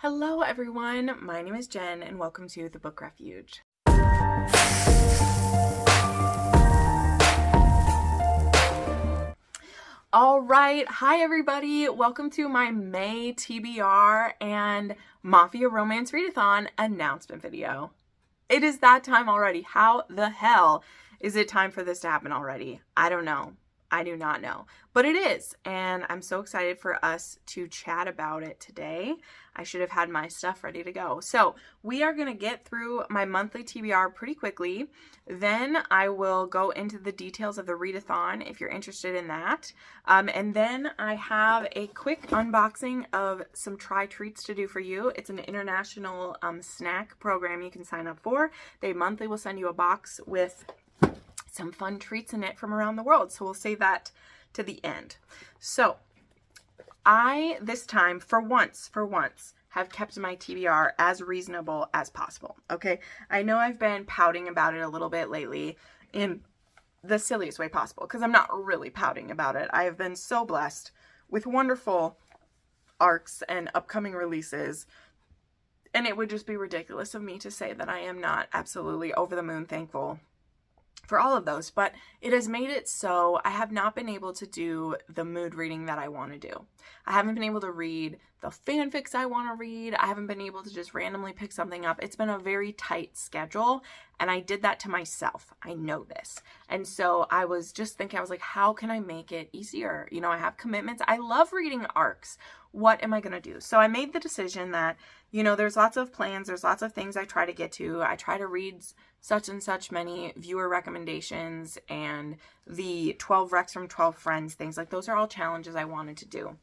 Hello everyone, my name is Jen and welcome to the Book Refuge. All right, hi everybody, welcome to my May TBR and Mafia Romance Readathon announcement video. It is that time already. How the hell is it time for this to happen already? I don't know. I do not know, but it is, and I'm so excited for us to chat about it today. I should have had my stuff ready to go. So we are going to get through my monthly TBR pretty quickly. Then I will go into the details of the readathon if you're interested in that. And then I have a quick unboxing of some try treats to do for you. It's an international snack program you can sign up for. They monthly will send you a box with some fun treats in it from around the world. So we'll save that to the end. So I, this time, for once, have kept my TBR as reasonable as possible. Okay. I know I've been pouting about it a little bit lately in the silliest way possible, because I'm not really pouting about it. I have been so blessed with wonderful arcs and upcoming releases. And it would just be ridiculous of me to say that I am not absolutely over the moon thankful for all of those, but it has made it so I have not been able to do the mood reading that I want to do. I haven't been able to read the fanfics I want to read. I haven't been able to just randomly pick something up. It's been a very tight schedule, and I did that to myself. I know this. And so I was just thinking, I was like, how can I make it easier? You know, I have commitments. I love reading arcs. What am I going to do? So I made the decision that, you know, there's lots of plans. There's lots of things I try to get to. I try to read such and such many viewer recommendations and the 12 recs from 12 friends, things like those are all challenges I wanted to do.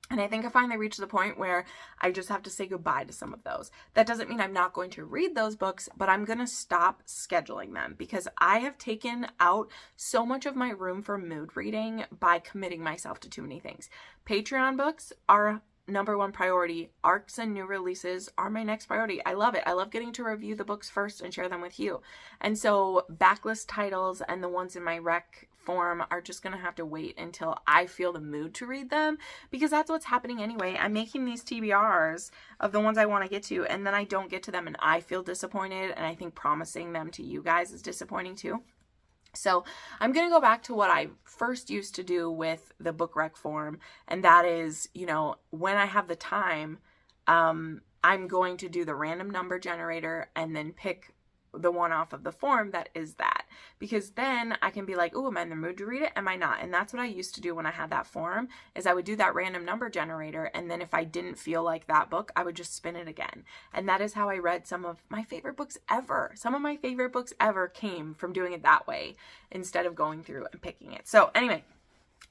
And I think I finally reached the point where I just have to say goodbye to some of those. That doesn't mean I'm not going to read those books, but I'm going to stop scheduling them because I have taken out so much of my room for mood reading by committing myself to too many things. Patreon books are number one priority. Arcs and new releases are my next priority. I love it. I love getting to review the books first and share them with you. And so backlist titles and the ones in my rec form are just going to have to wait until I feel the mood to read them, because that's what's happening anyway. I'm making these TBRs of the ones I want to get to, and then I don't get to them and I feel disappointed, and I think promising them to you guys is disappointing too. So I'm going to go back to what I first used to do with the book rec form, and that is, you know, when I have the time, I'm going to do the random number generator and then pick the one off of the form that is that, because then I can be like, oh, am I in the mood to read it? Am I not? And that's what I used to do when I had that form, is I would do that random number generator, and then if I didn't feel like that book, I would just spin it again. And that is how I read some of my favorite books ever. Some of my favorite books ever came from doing it that way instead of going through and picking it. So anyway,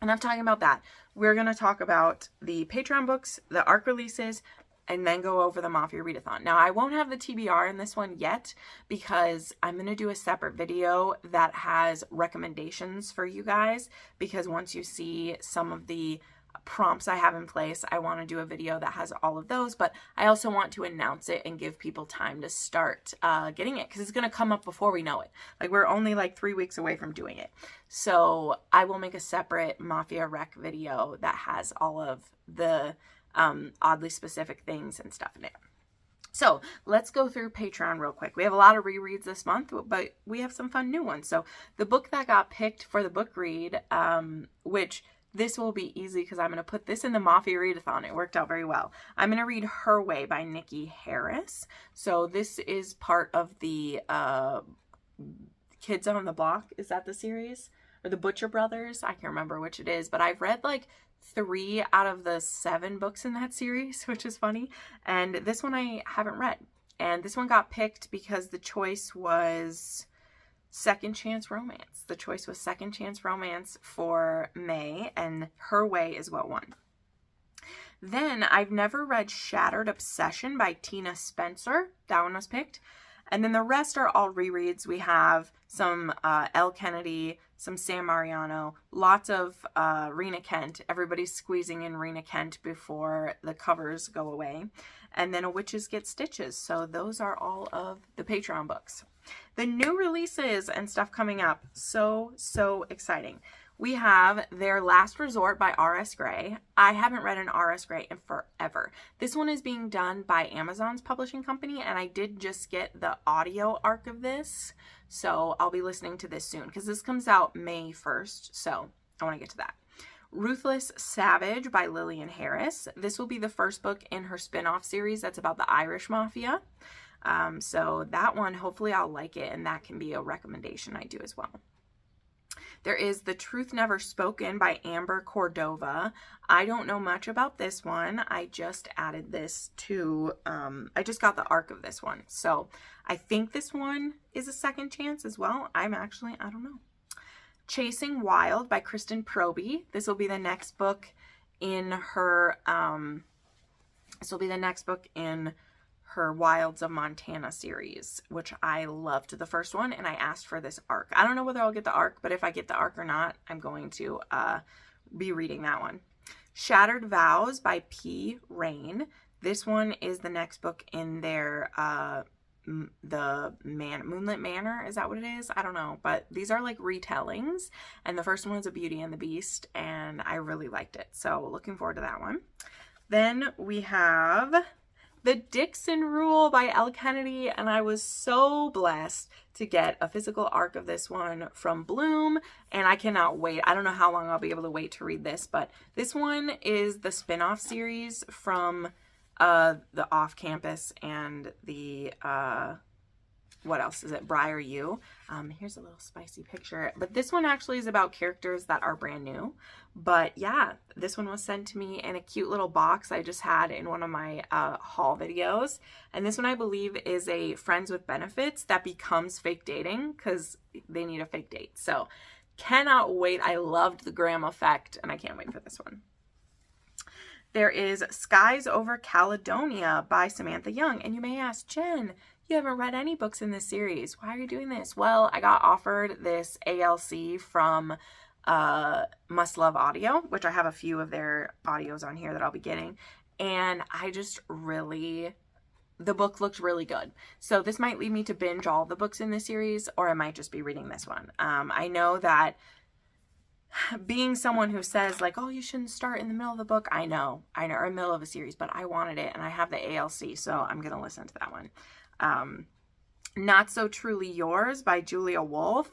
enough talking about that. We're going to talk about the Patreon books, the ARC releases, and then go over the Mafia Readathon. Now, I won't have the TBR in this one yet because I'm going to do a separate video that has recommendations for you guys, because once you see some of the prompts I have in place, I want to do a video that has all of those, but I also want to announce it and give people time to start getting it, because it's going to come up before we know it. Like, we're only like 3 weeks away from doing it. So I will make a separate Mafia Rec video that has all of the oddly specific things and stuff in it. So let's go through Patreon real quick. We have a lot of rereads this month, but we have some fun new ones. So the book that got picked for the book read, which this will be easy because I'm going to put this in the Mafia Readathon. It worked out very well. I'm going to read Her Way by Nikki Harris. So this is part of the Kids on the Block. Is that the series? Or the Butcher Brothers? I can't remember which it is, but I've read like 3 out of the 7 books in that series, which is funny. And this one I haven't read. And this one got picked because the choice was Second Chance Romance. The choice was Second Chance Romance for May, and Her Way is what won. Then I've never read Shattered Obsession by Tina Spencer. That one was picked. And then the rest are all rereads. We have some Elle Kennedy, some Sam Mariano, lots of Rena Kent. Everybody's squeezing in Rena Kent before the covers go away. And then A Witches Get Stitches. So those are all of the Patreon books. The new releases and stuff coming up. So exciting. We have Their Last Resort by R.S. Gray. I haven't read an R.S. Gray in forever. This one is being done by Amazon's publishing company, and I did just get the audio arc of this, so I'll be listening to this soon because this comes out May 1st, so I want to get to that. Ruthless Savage by Lillian Harris. This will be the first book in her spin-off series that's about the Irish Mafia. So that one, hopefully I'll like it, and that can be a recommendation I do as well. There is The Truth Never Spoken by Amber Cordova. I don't know much about this one. I just added this to, I just got the arc of this one. So I think this one is a second chance as well. I don't know. Chasing Wild by Kristen Proby. This will be the next book in her, her Wilds of Montana series, which I loved the first one, and I asked for this arc. I don't know whether I'll get the arc, but if I get the arc or not, I'm going to be reading that one. Shattered Vows by P. Rain. This one is the next book in their Moonlit Manor. Is that what it is? I don't know, but these are like retellings, and the first one was A Beauty and the Beast, and I really liked it, so looking forward to that one. Then we have The Dixon Rule by Elle Kennedy, and I was so blessed to get a physical arc of this one from Bloom, and I cannot wait. I don't know how long I'll be able to wait to read this, but this one is the spin-off series from the Off Campus and the, what else is it? Briar U. Here's a little spicy picture, but this one actually is about characters that are brand new. But yeah, this one was sent to me in a cute little box I just had in one of my haul videos. And this one I believe is a friends with benefits that becomes fake dating because they need a fake date. So cannot wait. I loved the Graham Effect, and I can't wait for this one. There is Skies Over Caledonia by Samantha Young. And you may ask, Jen, you haven't read any books in this series. Why are you doing this? Well, I got offered this ALC from Must Love Audio, which I have a few of their audios on here that I'll be getting. And I just really, the book looks really good. So this might lead me to binge all the books in this series, or I might just be reading this one. I know that being someone who says like, oh, you shouldn't start in the middle of the book. I know, or in the middle of a series, but I wanted it and I have the ALC, so I'm going to listen to that one. Not So Truly Yours by Julia Wolf.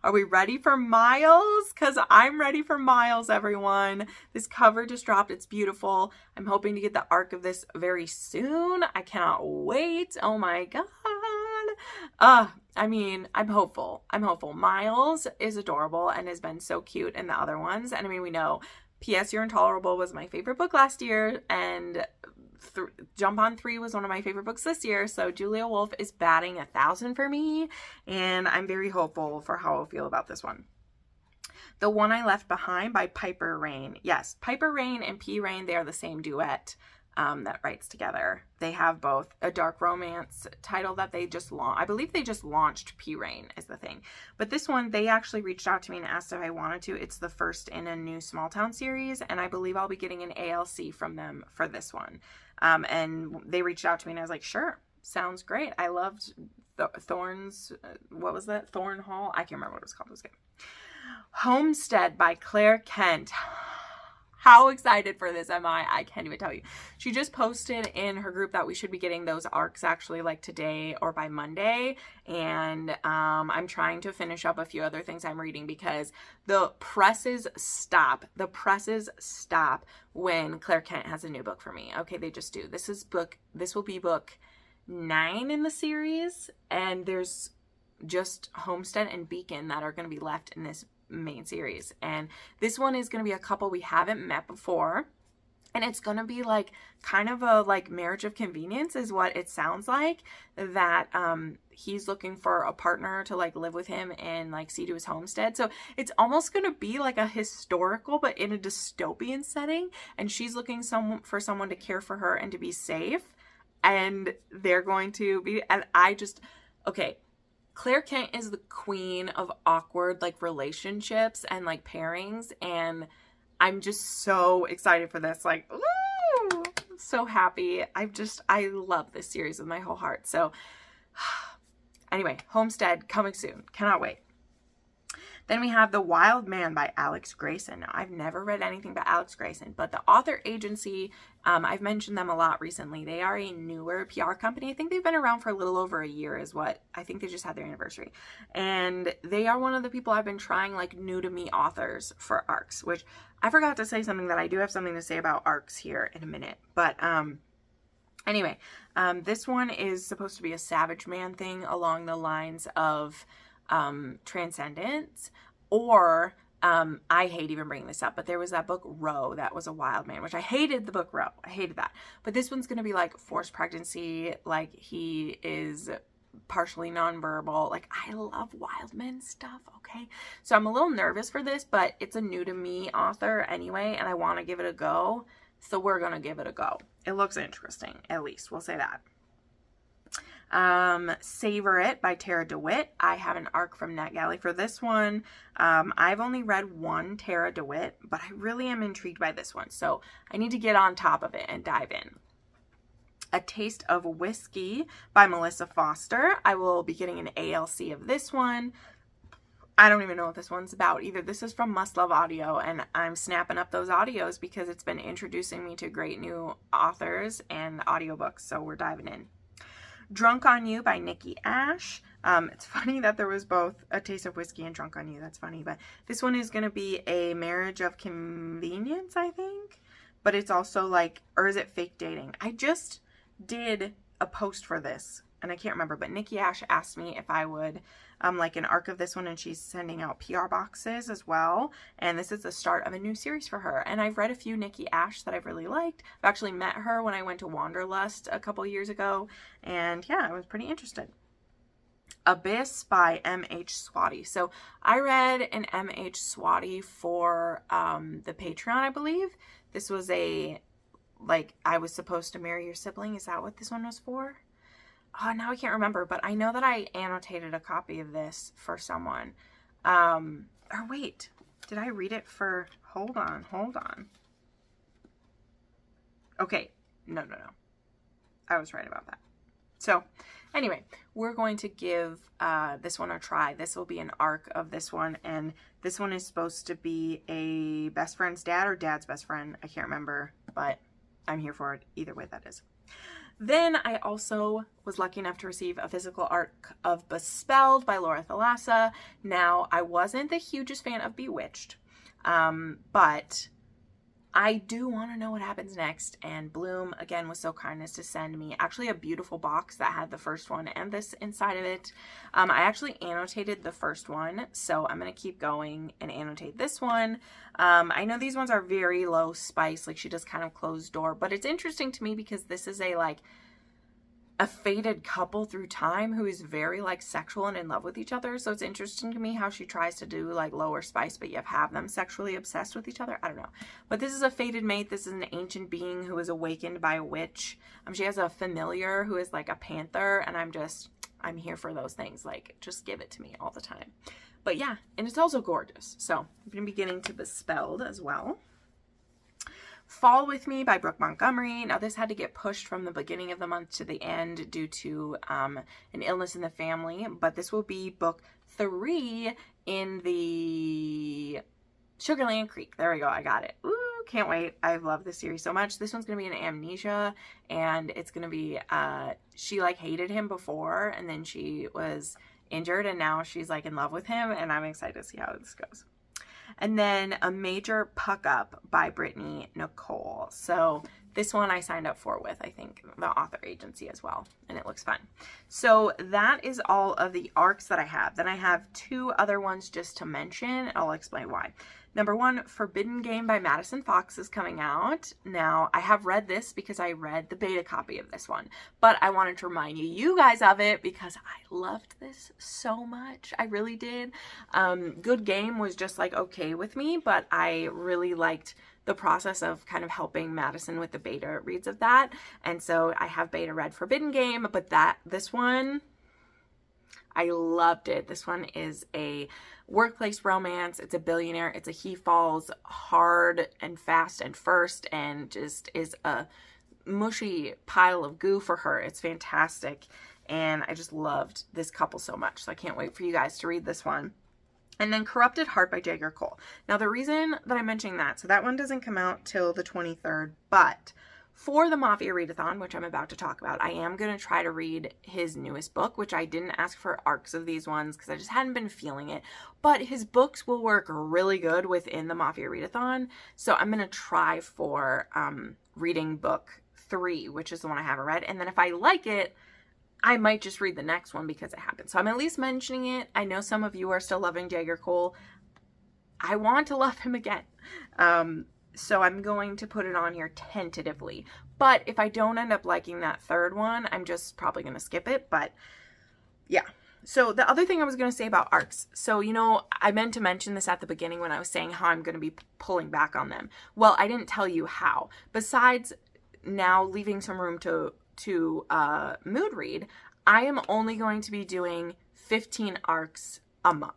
Are we ready for Miles? Because I'm ready for Miles, everyone. This cover just dropped. It's beautiful. I'm hoping to get the arc of this very soon. I cannot wait. Oh my God. I mean, I'm hopeful. Miles is adorable and has been so cute in the other ones. And I mean, we know P.S. You're Intolerable was my favorite book last year, and Jump on 3 was one of my favorite books this year. So Julia Wolf is batting 1,000 for me, and I'm very hopeful for how I'll feel about this one. The One I Left Behind by Piper Rain. Yes, Piper Rain and P. Rain, they are the same duet that writes together. They have both a dark romance title that they just launched. I believe they just launched P. Rain is the thing. But this one, they actually reached out to me and asked if I wanted to. It's the first in a new small town series, and I believe I'll be getting an ALC from them for this one. And they reached out to me and I was like, sure, sounds great. I loved Thorns, what was that? Thorn Hall? I can't remember what it was called. It was good. Homestead by Claire Kent. How excited for this am I? I can't even tell you. She just posted in her group that we should be getting those arcs actually like today or by Monday. And I'm trying to finish up a few other things I'm reading because the presses stop. The presses stop when Claire Kent has a new book for me. Okay, they just do. This will be book 9 in the series. And there's just Homestead and Beacon that are going to be left in this main series, and this one is going to be a couple we haven't met before, and it's going to be like kind of a like marriage of convenience is what it sounds like, that he's looking for a partner to like live with him and like see to his homestead. So it's almost going to be like a historical but in a dystopian setting, and she's looking for someone to care for her and to be safe, and they're going to be, and okay, Claire Kent is the queen of awkward like relationships and like pairings, and I'm just so excited for this. Like, ooh, I'm so happy. I love this series with my whole heart. So anyway, Homestead coming soon. Cannot wait. Then we have The Wild Man by Alex Grayson. Now, I've never read anything by Alex Grayson, but the author agency, I've mentioned them a lot recently. They are a newer PR company. I think they've been around for a little over a year is what, I think they just had their anniversary. And they are one of the people I've been trying, like, new to me authors for ARCs, which I forgot to say something that I do have something to say about ARCs here in a minute. But, anyway, this one is supposed to be a Savage Man thing along the lines of Transcendence, or I hate even bringing this up, but there was that book Row that was a Wild Man, which I hated. The book Row, I hated that. But this one's gonna be like forced pregnancy, like he is partially nonverbal. Like, I love wild men stuff, okay? So I'm a little nervous for this, but it's a new to me author anyway, and I want to give it a go, so we're gonna give it a go. It looks interesting, at least we'll say that. Savor It by Tara DeWitt. I have an ARC from NetGalley for this one. I've only read one Tara DeWitt, but I really am intrigued by this one, so I need to get on top of it and dive in. A Taste of Whiskey by Melissa Foster. I will be getting an ALC of this one. I don't even know what this one's about either. This is from Must Love Audio, and I'm snapping up those audios because it's been introducing me to great new authors and audiobooks, so we're diving in. Drunk on You by Nikki Ash. It's funny that there was both A Taste of Whiskey and Drunk on You. That's funny, but this one is going to be a marriage of convenience, I think. But it's also like, or is it fake dating? I just did a post for this, and I can't remember, but Nikki Ash asked me if I would like an ARC of this one, and she's sending out PR boxes as well, and this is the start of a new series for her. And I've read a few Nikki Ash that I've really liked. I've actually met her when I went to Wanderlust a couple years ago, and yeah, I was pretty interested. Abyss by M.H. Swati. So I read an M.H. Swati for the Patreon, I believe. This was a, like, I was supposed to marry your sibling. Is that what this one was for? Oh, now I can't remember, but I know that I annotated a copy of this for someone. Or wait, did I read it for, hold on. Okay, no. I was right about that. So anyway, we're going to give this one a try. This will be an ARC of this one, and this one is supposed to be a best friend's dad or dad's best friend. I can't remember, but I'm here for it either way that is. Then I also was lucky enough to receive a physical ARC of Bespelled by Laura Thalassa. Now, I wasn't the hugest fan of Bewitched, but I do want to know what happens next, and Bloom, again, was so kind as to send me actually a beautiful box that had the first one and this inside of it. I actually annotated the first one, so I'm going to keep going and annotate this one. I know these ones are very low spice, like she does kind of closed door, but it's interesting to me because this is a fated couple through time who is very like sexual and in love with each other. So it's interesting to me how she tries to do like lower spice, but you have them sexually obsessed with each other. I don't know. But this is a fated mate. This is an ancient being who is awakened by a witch. She has a familiar who is like a panther, and I'm here for those things. Like, just give it to me all the time. But yeah, and it's also gorgeous. So I'm going to be getting to Bespelled as well. Fall With Me by Brooke Montgomery. Now, this had to get pushed from the beginning of the month to the end due to an illness in the family, but this will be book 3 in the Sugarland Creek. There we go. I got it. Ooh, can't wait. I love this series so much. This one's going to be an amnesia, and it's going to be, she like hated him before, and then she was injured, and now she's like in love with him, and I'm excited to see how this goes. And then A Major Puck Up by Brittany Nicole. So this one I signed up for with, I think, the author agency as well. And it looks fun. So that is all of the ARCs that I have. Then I have 2 other ones just to mention. I'll explain why. Number 1, Forbidden Game by Madison Fox is coming out. Now, I have read this because I read the beta copy of this one. But I wanted to remind you guys of it because I loved this so much. I really did. Good Game was just like okay with me, but I really liked the process of kind of helping Madison with the beta reads of that. And so I have beta read Forbidden Game, but this one, I loved it. This one is a workplace romance. It's a billionaire. It's a he falls hard and fast and first and just is a mushy pile of goo for her. It's fantastic. And I just loved this couple so much. So I can't wait for you guys to read this one. And then Corrupted Heart by Jagger Cole. Now, the reason that I'm mentioning that, so that one doesn't come out till the 23rd, but for the Mafia Readathon, which I'm about to talk about, I am going to try to read his newest book, which I didn't ask for arcs of these ones because I just hadn't been feeling it. But his books will work really good within the Mafia Readathon. So I'm going to try for reading book 3, which is the one I haven't read. And then if I like it, I might just read the next one because it happened. So I'm at least mentioning it. I know some of you are still loving Jagger Cole. I want to love him again. So I'm going to put it on here tentatively. But if I don't end up liking that third one, I'm just probably going to skip it. But yeah. So the other thing I was going to say about arcs. So, you know, I meant to mention this at the beginning when I was saying how I'm going to be pulling back on them. Well, I didn't tell you how. Besides now leaving some room to mood read, I am only going to be doing 15 arcs a month.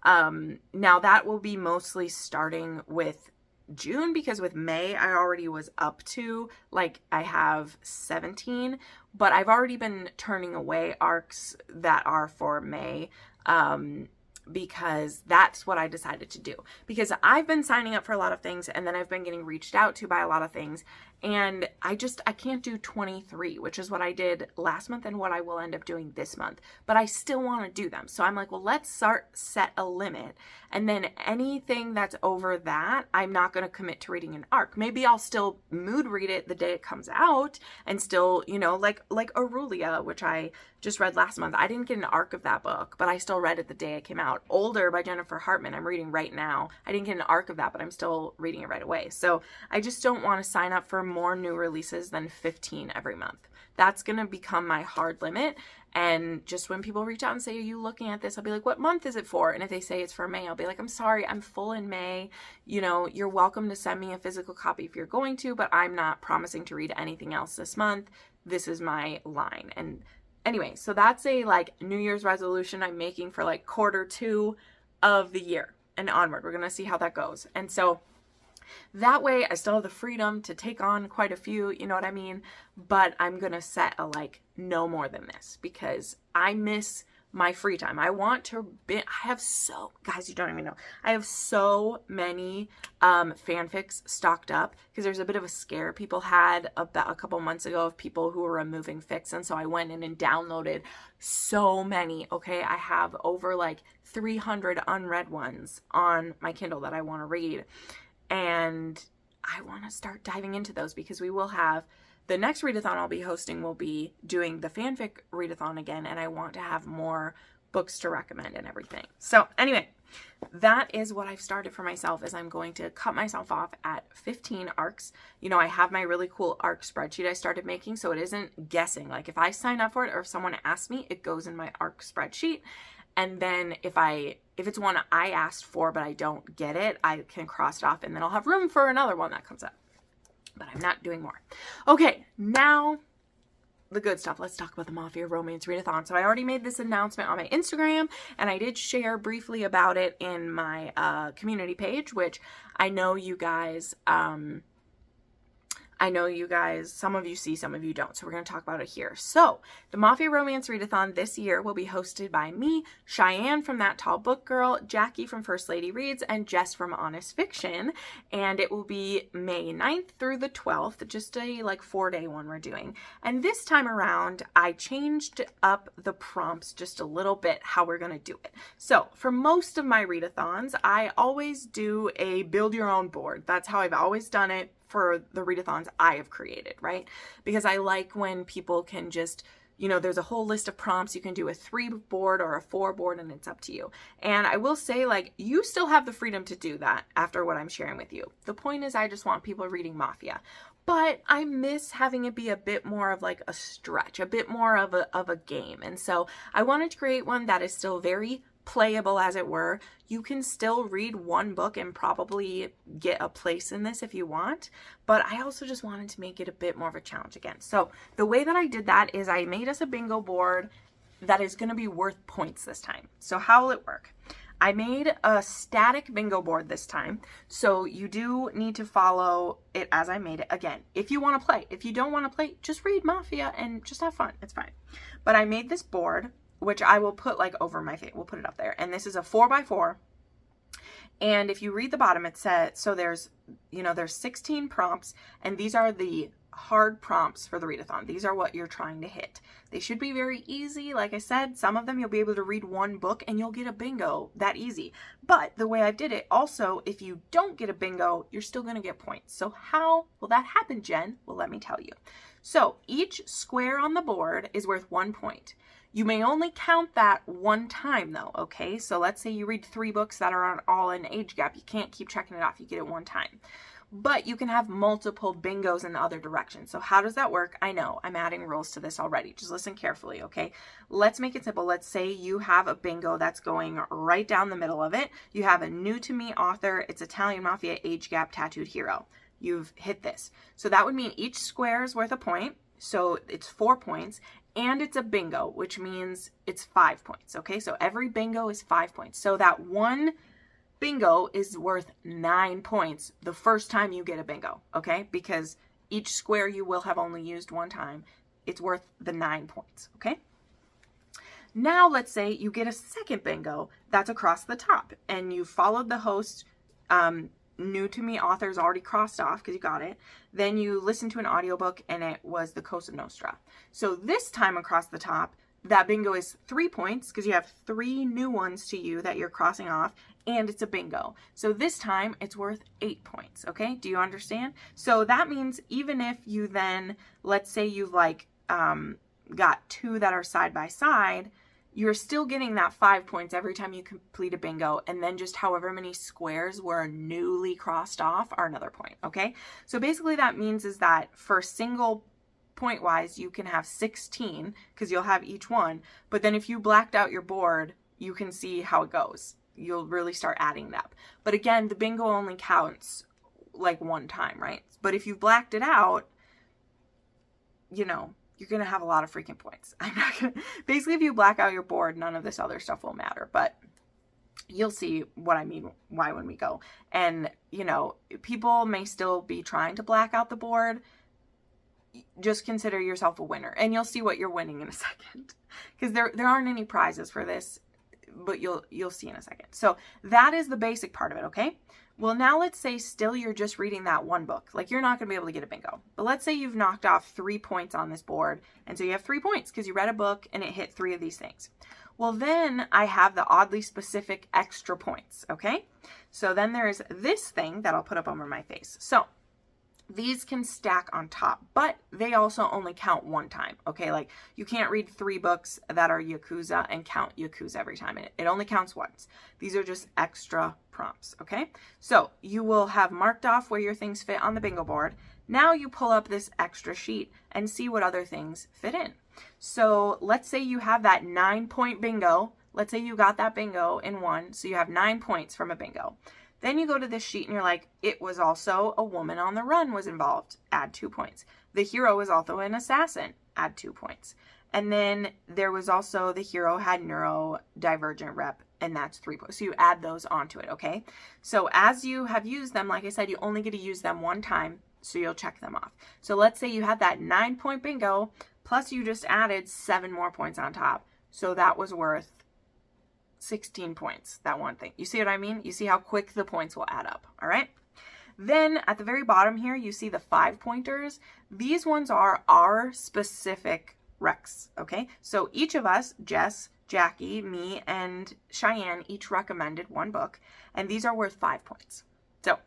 Now that will be mostly starting with June, because with May I already was up to, like, I have 17, but I've already been turning away arcs that are for May, because that's what I decided to do, because I've been signing up for a lot of things and then I've been getting reached out to by a lot of things, and I can't do 23, which is what I did last month and what I will end up doing this month, but I still want to do them. So I'm like, well, let's set a limit, and then anything that's over that, I'm not going to commit to reading an arc. Maybe I'll still mood read it the day it comes out and still, you know, like Aurelia, which I just read last month. I didn't get an arc of that book, but I still read it the day it came out. Older by Jennifer Hartman, I'm reading right now. I didn't get an arc of that, but I'm still reading it right away. So I just don't want to sign up for more new releases than 15 every month. That's going to become my hard limit. And just when people reach out and say, are you looking at this? I'll be like, what month is it for? And if they say it's for May, I'll be like, I'm sorry, I'm full in May. You know, you're welcome to send me a physical copy if you're going to, but I'm not promising to read anything else this month. This is my line. And anyway, so that's a like New Year's resolution I'm making for like Q2 of the year and onward. We're going to see how that goes. And so that way I still have the freedom to take on quite a few, you know what I mean? But I'm going to set a like no more than this, because I miss my free time. I want to be, I have so, guys, you don't even know. I have so many fanfics stocked up, because there's a bit of a scare people had about a couple months ago of people who were removing fics. And so I went in and downloaded so many. Okay. I have over like 300 unread ones on my Kindle that I want to read. And I want to start diving into those, because we will have the next readathon I'll be hosting will be doing the fanfic readathon again. And I want to have more books to recommend and everything. So anyway, that is what I've started for myself, is I'm going to cut myself off at 15 arcs. You know, I have my really cool arc spreadsheet I started making, so it isn't guessing. Like if I sign up for it or if someone asks me, it goes in my arc spreadsheet. And then if it's one I asked for but I don't get it, I can cross it off, and then I'll have room for another one that comes up. But I'm not doing more. Okay, now the good stuff. Let's talk about the Mafia Romance Readathon. So I already made this announcement on my Instagram, and I did share briefly about it in my community page, which I know you guys, some of you see, some of you don't. So we're going to talk about it here. So the Mafia Romance Readathon this year will be hosted by me, Cheyenne from That Tall Book Girl, Jackie from First Lady Reads, and Jess from Honest Fiction. And it will be May 9th through the 12th, just a like 4-day one we're doing. And this time around, I changed up the prompts just a little bit, how we're going to do it. So for most of my readathons, I always do a build your own board. That's how I've always done it for the readathons I have created, right? Because I like when people can just, you know, there's a whole list of prompts. You can do a 3 board or a 4 board, and it's up to you. And I will say, like, you still have the freedom to do that after what I'm sharing with you. The point is, I just want people reading Mafia. But I miss having it be a bit more of like a stretch, a bit more of a game. And so I wanted to create one that is still very playable, as it were. You can still read one book and probably get a place in this if you want, but I also just wanted to make it a bit more of a challenge again. So the way that I did that is I made us a bingo board that is going to be worth points this time. So how will it work? I made a static bingo board this time, so you do need to follow it as I made it. Again, if you want to play. If you don't want to play, just read Mafia and just have fun. It's fine. But I made this board, which I will put like over my face. We'll put it up there. And this is a 4x4. And if you read the bottom, it says, so there's 16 prompts, and these are the hard prompts for the readathon. These are what you're trying to hit. They should be very easy. Like I said, some of them you'll be able to read one book and you'll get a bingo that easy. But the way I did it, also, if you don't get a bingo, you're still going to get points. So how will that happen, Jen? Well, let me tell you. So each square on the board is worth 1 point. You may only count that one time though, okay? So let's say you read 3 books that are all in age gap. You can't keep checking it off. You get it one time. But you can have multiple bingos in the other direction. So how does that work? I know I'm adding rules to this already. Just listen carefully, okay? Let's make it simple. Let's say you have a bingo that's going right down the middle of it. You have a new to me author. It's Italian Mafia age gap tattooed hero. You've hit this. So that would mean each square is worth a point. So it's 4 points. And it's a bingo, which means it's 5 points, okay? So every bingo is 5 points. So that one bingo is worth 9 points the first time you get a bingo, okay? Because each square you will have only used one time. It's worth the 9 points, okay? Now let's say you get a second bingo that's across the top and you followed the host, new to me authors already crossed off because you got it. Then you listen to an audiobook and it was the Cosa Nostra. So this time across the top, that bingo is 3 points because you have 3 new ones to you that you're crossing off, and it's a bingo. So this time it's worth 8 points. Okay. Do you understand? So that means even if you then, let's say you've got 2 that are side by side, you're still getting that 5 points every time you complete a bingo. And then just however many squares were newly crossed off are another point. Okay. So basically that means is that for single point wise, you can have 16 because you'll have each one. But then if you blacked out your board, you can see how it goes. You'll really start adding it up. But again, the bingo only counts like one time, right? But if you blacked it out, you're going to have a lot of freaking points. Basically, if you black out your board, none of this other stuff will matter. But you'll see what I mean why when we go. And, people may still be trying to black out the board. Just consider yourself a winner, and you'll see what you're winning in a second, because there aren't any prizes for this, but you'll see in a second. So that is the basic part of it. Okay. Well, now let's say still you're just reading that one book. Like you're not going to be able to get a bingo, but let's say you've knocked off 3 points on this board. And so you have 3 points because you read a book and it hit 3 of these things. Well, then I have the oddly specific extra points. Okay. So then there's this thing that I'll put up over my face. So these can stack on top, but they also only count one time. Okay. Like you can't read 3 books that are Yakuza and count Yakuza every time. It only counts once. These are just extra prompts. Okay. So you will have marked off where your things fit on the bingo board. Now you pull up this extra sheet and see what other things fit in. So let's say you have that 9-point bingo. Let's say you got that bingo in one. So you have 9 points from a bingo. Then you go to this sheet and you're like, it was also a woman on the run was involved. Add 2 points. The hero was also an assassin. Add 2 points. And then there was also the hero had neurodivergent rep, and that's 3 points. So you add those onto it, okay? So as you have used them, like I said, you only get to use them one time, so you'll check them off. So let's say you had that 9-point bingo, plus you just added 7 more points on top. So that was worth 16 points, that one thing. You see what I mean? You see how quick the points will add up, all right? Then at the very bottom here, you see the 5-pointers. These ones are our specific recs, okay? So each of us, Jess, Jackie, me, and Cheyenne, each recommended one book, and these are worth 5 points. So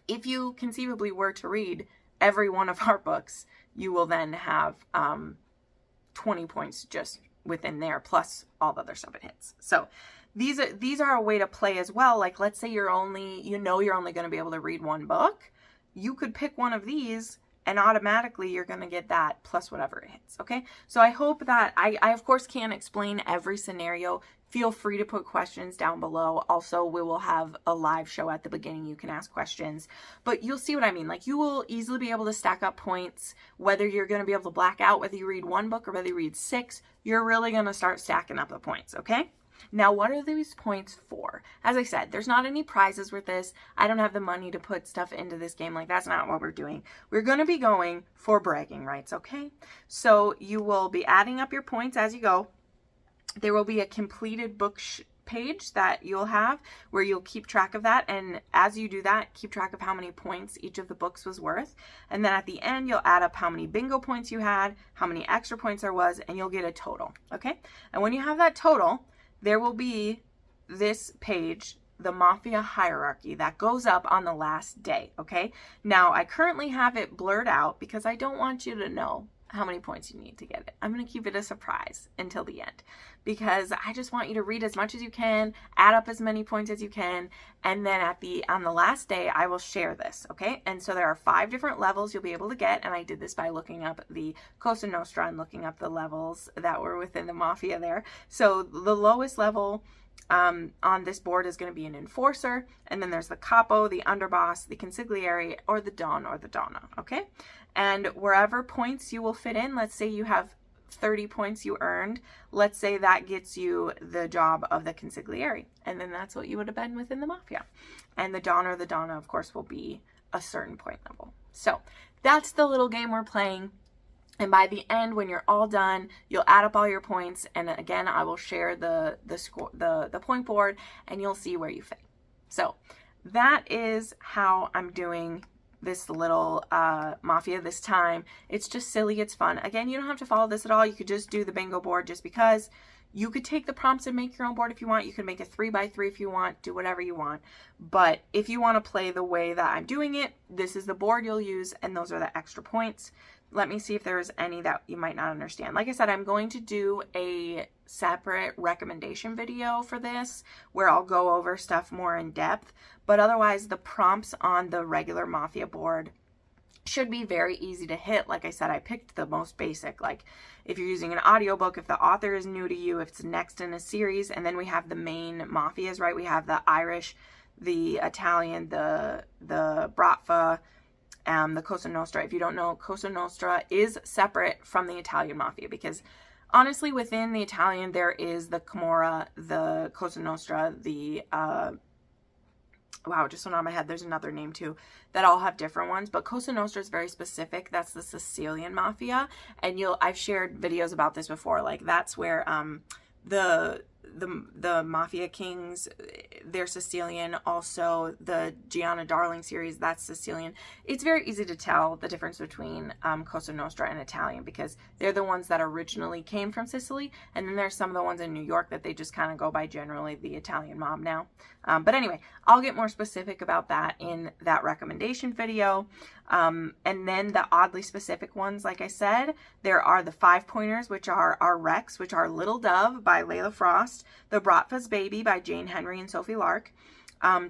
if you conceivably were to read every one of our books, you will then have 20 points just within there, plus all the other stuff it hits. So these are a way to play as well. Like let's say you're only going to be able to read one book. You could pick one of these and automatically you're going to get that plus whatever it hits. Okay. So I hope that I of course can't explain every scenario. Feel free to put questions down below. Also, we will have a live show at the beginning. You can ask questions, but you'll see what I mean. Like you will easily be able to stack up points, whether you're going to be able to black out, whether you read one book or whether you read 6, you're really going to start stacking up the points. Okay. Now, what are these points for? As I said, there's not any prizes with this. I don't have the money to put stuff into this game. Like that's not what we're doing. We're going to be going for bragging rights. Okay. So you will be adding up your points as you go. There will be a completed book page that you'll have where you'll keep track of that. And as you do that, keep track of how many points each of the books was worth. And then at the end, you'll add up how many bingo points you had, how many extra points there was, and you'll get a total. Okay. And when you have that total, there will be this page, the Mafia hierarchy, that goes up on the last day. Okay. Now I currently have it blurred out because I don't want you to know how many points you need to get it. I'm going to keep it a surprise until the end because I just want you to read as much as you can, add up as many points as you can, and then on the last day I will share this, okay? And so there are 5 different levels you'll be able to get, and I did this by looking up the Cosa Nostra and looking up the levels that were within the Mafia there. So the lowest level on this board is going to be an enforcer, and then there's the capo, the underboss, the consigliere, or the don or the donna, okay? And wherever points you will fit in, let's say you have 30 points you earned, let's say that gets you the job of the consigliere, and then that's what you would have been within the Mafia. And the don or the donna, of course, will be a certain point level. So that's the little game we're playing. And by the end, when you're all done, you'll add up all your points. And again, I will share the point board, and you'll see where you fit. So that is how I'm doing this little Mafia this time. It's just silly. It's fun. Again, you don't have to follow this at all. You could just do the bingo board just because. You could take the prompts and make your own board if you want. You can make a 3x3 if you want. Do whatever you want. But if you want to play the way that I'm doing it, this is the board you'll use, and those are the extra points. Let me see if there's any that you might not understand. Like I said, I'm going to do a separate recommendation video for this where I'll go over stuff more in depth. But otherwise, the prompts on the regular Mafia board should be very easy to hit. Like I said, I picked the most basic, like if you're using an audiobook, if the author is new to you, if it's next in a series, and then we have the main Mafias, right? We have the Irish, the Italian, the Bratva, the Cosa Nostra. If you don't know, Cosa Nostra is separate from the Italian Mafia because honestly, within the Italian, there is the Camorra, the Cosa Nostra, the wow, just went on my head. There's another name too that all have different ones, but Cosa Nostra is very specific. That's the Sicilian Mafia, and I've shared videos about this before. Like that's where the Mafia Kings, they're Sicilian. Also, the Gianna Darling series, that's Sicilian. It's very easy to tell the difference between Cosa Nostra and Italian because they're the ones that originally came from Sicily, and then there's some of the ones in New York that they just kind of go by generally the Italian mob now. But anyway, I'll get more specific about that in that recommendation video. And then the oddly specific ones, like I said, there are the 5-pointers, which are our Rex, which are Little Dove by Layla Frost, The Bratva's Baby by Jane Henry and Sophie Lark,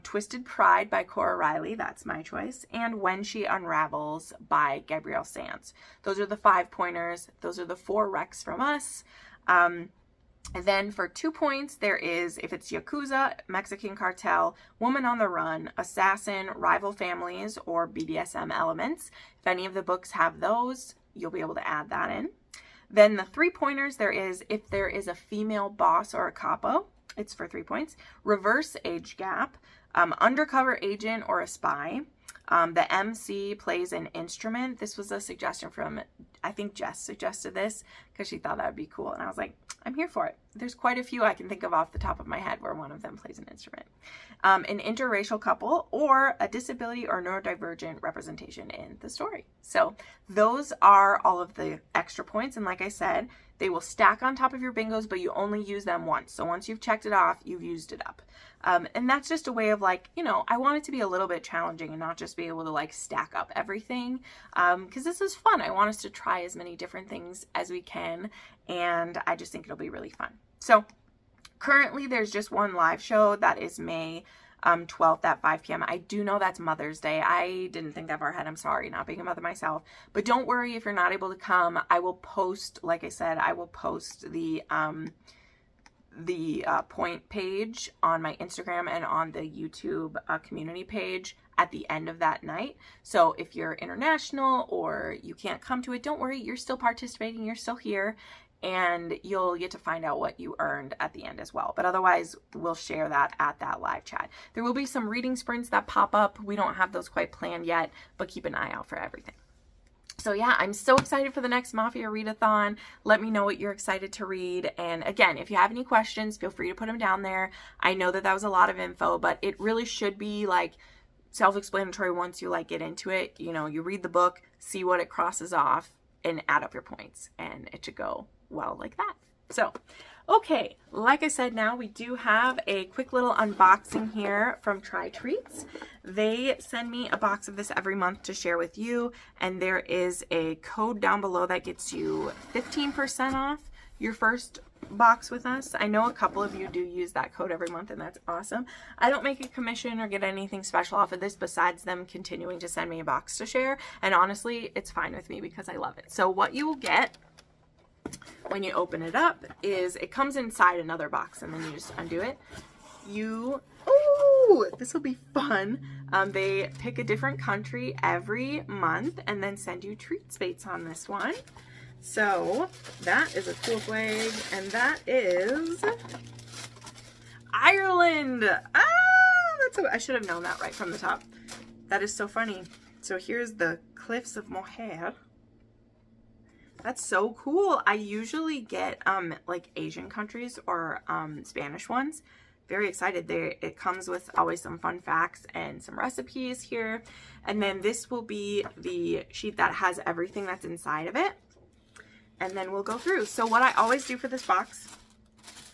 Twisted Pride by Cora Riley, that's my choice, and When She Unravels by Gabrielle Sands. Those are the 5-pointers. Those are the 4 Recs from us. And then for 2 points, there is, if it's Yakuza, Mexican Cartel, Woman on the Run, Assassin, Rival Families, or BDSM Elements. If any of the books have those, you'll be able to add that in. Then the 3-pointers, there is, if there is a female boss or a capo, it's for 3 points. Reverse Age Gap, Undercover Agent or a Spy. The MC plays an instrument. This was a suggestion from, I think Jess suggested this because she thought that would be cool. And I was like, I'm here for it. There's quite a few I can think of off the top of my head where one of them plays an instrument. An interracial couple, or a disability or neurodivergent representation in the story. So those are all of the extra points. And like I said, they will stack on top of your bingos, but you only use them once. So once you've checked it off, you've used it up. And that's just a way of like, you know, I want it to be a little bit challenging and not just be able to like stack up everything. Because this is fun. I want us to try as many different things as we can. And I just think it'll be really fun. So currently there's just one live show that is May 12th at 5 p.m. I do know that's Mother's Day. I didn't think that far ahead. I'm sorry, not being a mother myself. But don't worry if you're not able to come. I will post, like I said, I will post the point page on my Instagram and on the YouTube community page at the end of that night. So if you're international or you can't come to it, don't worry. You're still participating. You're still here. And you'll get to find out what you earned at the end as well. But otherwise, we'll share that at that live chat. There will be some reading sprints that pop up. We don't have those quite planned yet, but keep an eye out for everything. So yeah, I'm so excited for the next Mafia Readathon. Let me know what you're excited to read. And again, if you have any questions, feel free to put them down there. I know that was a lot of info, but it really should be like self-explanatory once you like get into it. You know, you read the book, see what it crosses off, and add up your points, and it should go well like that. So, okay, like I said, now we do have a quick little unboxing here from Try Treats. They send me a box of this every month to share with you, and there is a code down below that gets you 15% off your first box with us. I know a couple of you do use that code every month, and that's awesome. I don't make a commission or get anything special off of this besides them continuing to send me a box to share, and honestly, it's fine with me because I love it. So what you will get when you open it up is it comes inside another box, and then you just undo it. This will be fun. They pick a different country every month and then send you treat baits on this one. So that is a cool flag, and that is Ireland. I should have known that right from the top. That is so funny. So here's the Cliffs of Moher. That's so cool. I usually get like Asian countries or Spanish ones. Very excited. It comes with always some fun facts and some recipes here. And then this will be the sheet that has everything that's inside of it. And then we'll go through. So what I always do for this box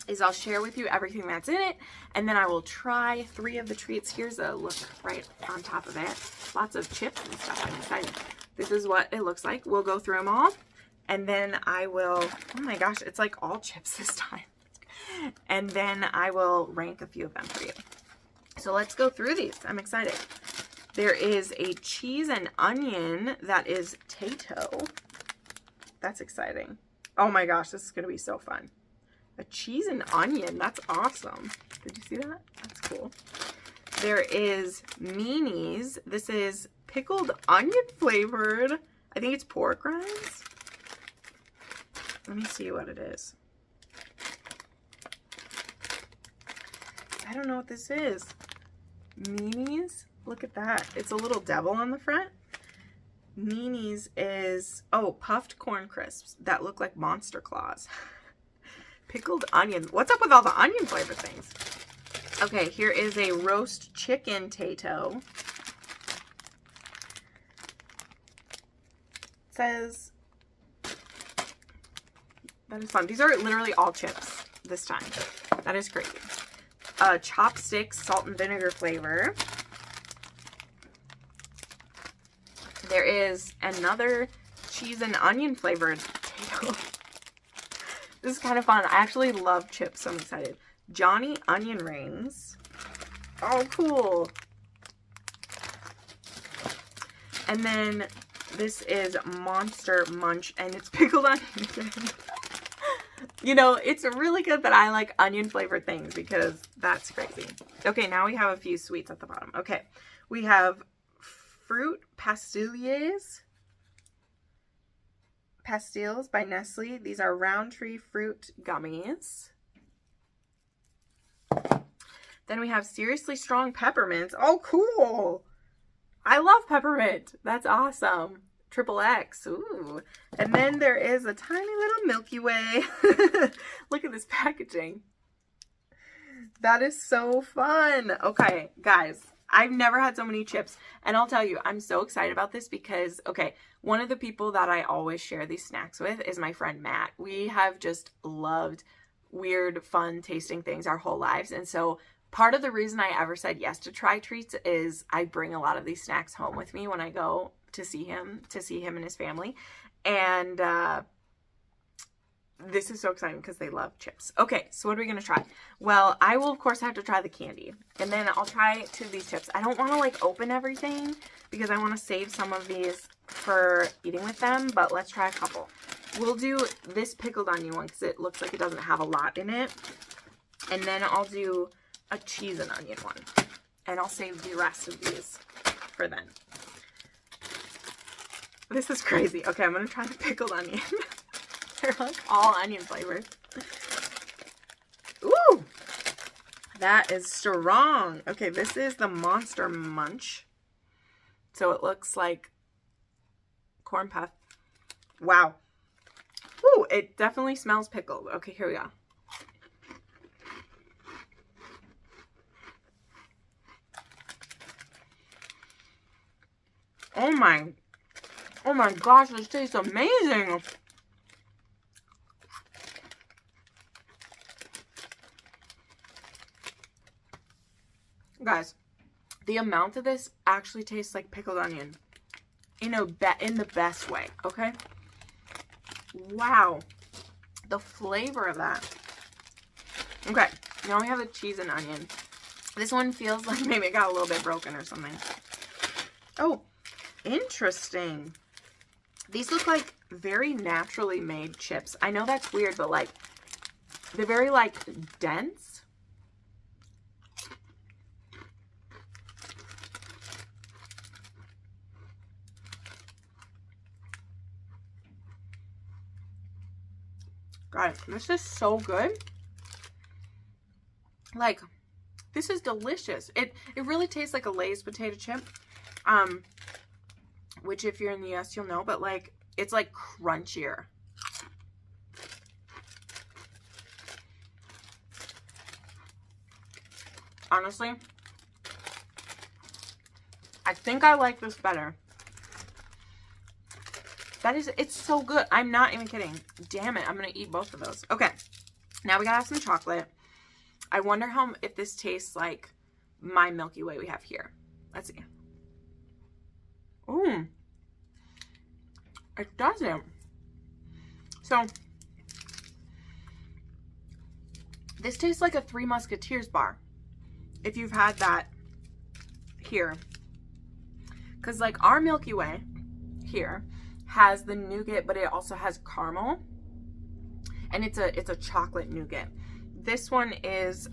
is I'll share with you everything that's in it, and then I will try 3 of the treats. Here's a look right on top of it. Lots of chips and stuff. I'm excited. This is what it looks like. We'll go through them all. And then I will, oh my gosh, it's like all chips this time. And then I will rank a few of them for you. So let's go through these. I'm excited. There is a cheese and onion that is Tato. That's exciting. Oh my gosh, this is going to be so fun. A cheese and onion. That's awesome. Did you see that? That's cool. There is Meanies. This is pickled onion flavored. I think it's pork rinds. Let me see what it is. I don't know what this is. Meanies? Look at that. It's a little devil on the front. Meanies is, oh, puffed corn crisps that look like monster claws. Pickled onion. What's up with all the onion flavor things? Okay, here is a roast chicken Tato. It says, that is fun. These are literally all chips this time. That is crazy. Chopsticks, salt and vinegar flavor. There is another cheese and onion flavored potato. This is kind of fun. I actually love chips, so I'm excited. Johnny onion rings. Oh, cool. And then this is Monster Munch, and it's pickled onion. You know, it's really good that I like onion flavored things because that's crazy. Okay, now we have a few sweets at the bottom. Okay, we have Fruit Pastilles by Nestle. These are Roundtree fruit gummies. Then we have Seriously Strong Peppermints. Oh, cool. I love peppermint. That's awesome. XXX. Ooh. And then there is a tiny little Milky Way. Look at this packaging. That is so fun. Okay, guys. I've never had so many chips, and I'll tell you, I'm so excited about this because, okay, one of the people that I always share these snacks with is my friend Matt. We have just loved weird, fun tasting things our whole lives, and so part of the reason I ever said yes to Try Treats is I bring a lot of these snacks home with me when I go to see him and his family, and this is so exciting because they love chips. Okay, so what are we going to try? Well, I will, of course, have to try the candy. And then I'll try 2 of these chips. I don't want to, like, open everything because I want to save some of these for eating with them. But let's try a couple. We'll do this pickled onion one because it looks like it doesn't have a lot in it. And then I'll do a cheese and onion one. And I'll save the rest of these for then. This is crazy. Okay, I'm going to try the pickled onion. They're like all onion flavored. Ooh! That is strong. Okay, this is the Monster Munch. So it looks like corn puff Wow. Ooh, it definitely smells pickled. Okay, here we go. Oh my gosh, this tastes amazing. Guys, the amount of this actually tastes like pickled onion. In the best way, okay? Wow. The flavor of that. Okay, now we have the cheese and onion. This one feels like maybe it got a little bit broken or something. Oh, interesting. These look like very naturally made chips. I know that's weird, but like, they're very like dense. God, this is so good. Like, this is delicious. It really tastes like a Lay's potato chip. Which if you're in the US, you'll know, but like, it's like crunchier. Honestly, I think I like this better. It's so good. I'm not even kidding. Damn it, I'm gonna eat both of those. Okay, now we gotta have some chocolate. I wonder if this tastes like my Milky Way we have here. Let's see. Ooh, it doesn't. So, this tastes like a Three Musketeers bar. If you've had that here. Because like our Milky Way here has the nougat, but it also has caramel. And it's a chocolate nougat. This one is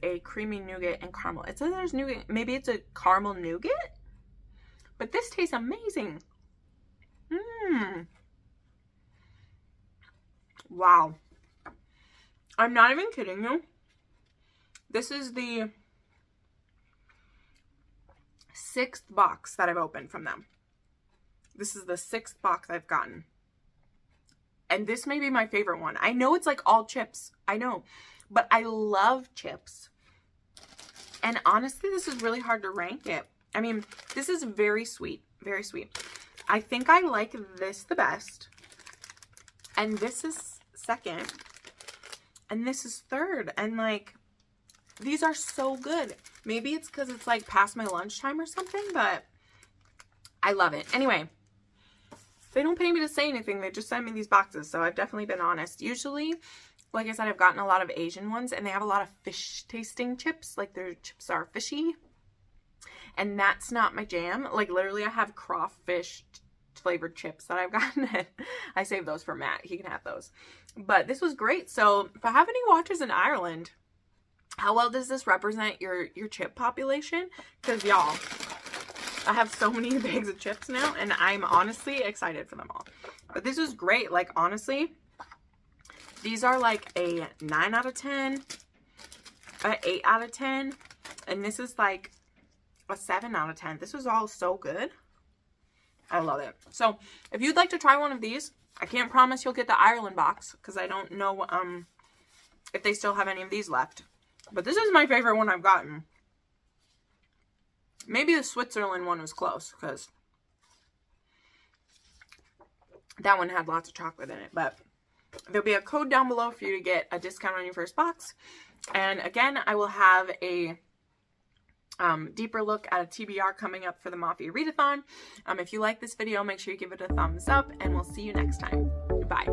a creamy nougat and caramel. It says there's nougat. Maybe it's a caramel nougat? But this tastes amazing. Wow. I'm not even kidding you. This is the 6th box that I've opened from them. This is the 6th box I've gotten. And this may be my favorite one. I know it's like all chips. I know. But I love chips. And honestly, this is really hard to rank it. I mean, this is very sweet. Very sweet. I think I like this the best. And this is second. And this is third. And like, these are so good. Maybe it's because it's like past my lunchtime or something, but I love it. Anyway, they don't pay me to say anything. They just send me these boxes. So I've definitely been honest. Usually, like I said, I've gotten a lot of Asian ones and they have a lot of fish tasting chips. Like their chips are fishy. And that's not my jam. Like literally I have crawfish flavored chips that I've gotten. I saved those for Matt. He can have those. But this was great. So if I have any watchers in Ireland, how well does this represent your chip population? Because y'all, I have so many bags of chips now and I'm honestly excited for them all. But this is great. Like honestly, these are like a 9 out of 10, an 8 out of 10, and this is like a 7 out of 10. This was all so good. I love it. So if you'd like to try one of these, I can't promise you'll get the Ireland box because I don't know if they still have any of these left. But this is my favorite one I've gotten. Maybe the Switzerland one was close because that one had lots of chocolate in it. But there'll be a code down below for you to get a discount on your first box. And again, I will have a deeper look at a TBR coming up for the Mafia Readathon. If you like this video, make sure you give it a thumbs up and we'll see you next time. Bye.